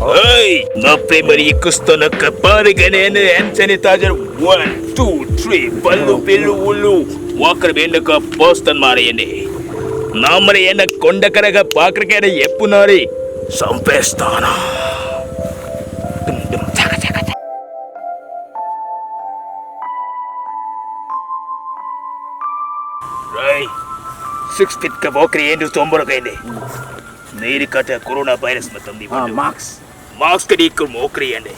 Hey, ngapain beri kusto nak kepala gana hand sanitizer 1, 2, 3 ballu pillu ullu walker benda ka Boston mari ini. Namre ena konda karaga pakra kare eppu nari sampestana. Dum dum chaka chaka. Rai, 6 feet ka walker endu tombora kainde. Neri kata corona virus matam di bandu. Max kadi ikut mokri ande.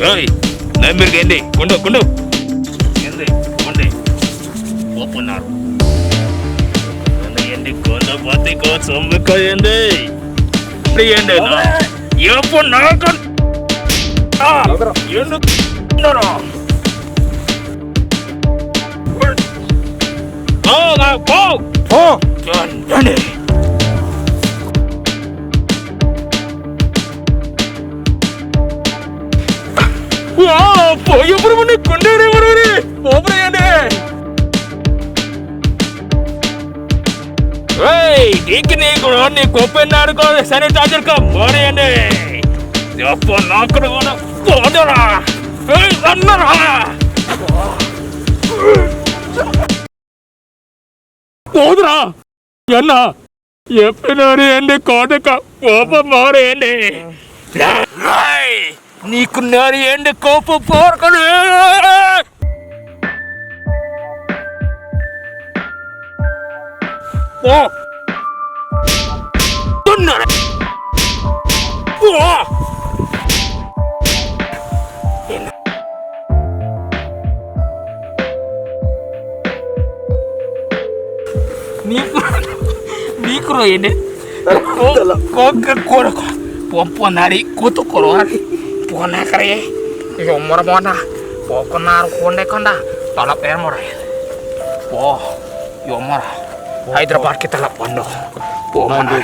Hey, nambil gende, kondo. Gende, konde. Open up. Gende kondo pati ko sambil kayende. Priende na. Yo pun nakon. Ah, yo no. Jangan. Wah, boyo bermuni kundere bermuni. Obre ande. Hey, dikini koroni kopen narko sanitizer ka mare ande. Siapa nak korona? Kodara. Hey, annara. Kodara. Yana, ఎప్పుడోని ఎండి కోటక కోప మారేండి నీకు నారి ఎండి కోప పోరకడు Mikro ini, kok perempuan hari kutu keluar, puan kere, yomor mana, pokok naruh konde kanda, talap emor, yomor, Hyderabad kita lap bandu, bandu.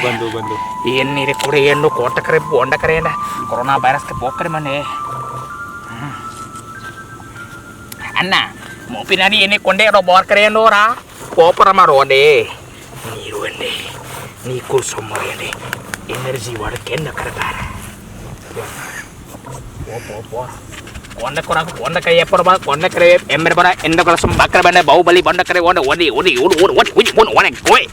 Ini rekuri endo kota kere, bonda kere enda, corona virus ke pokok mana? Anna, mau pinari ini konde robot kere endo ora, popor marone. Niruende, nikur somorende, energi wadah kena kerbar. Konda kaya apa orang, konda kaya ember bara, enda kalau sembakar benda bau bali benda kaya wanda, wadi, koi.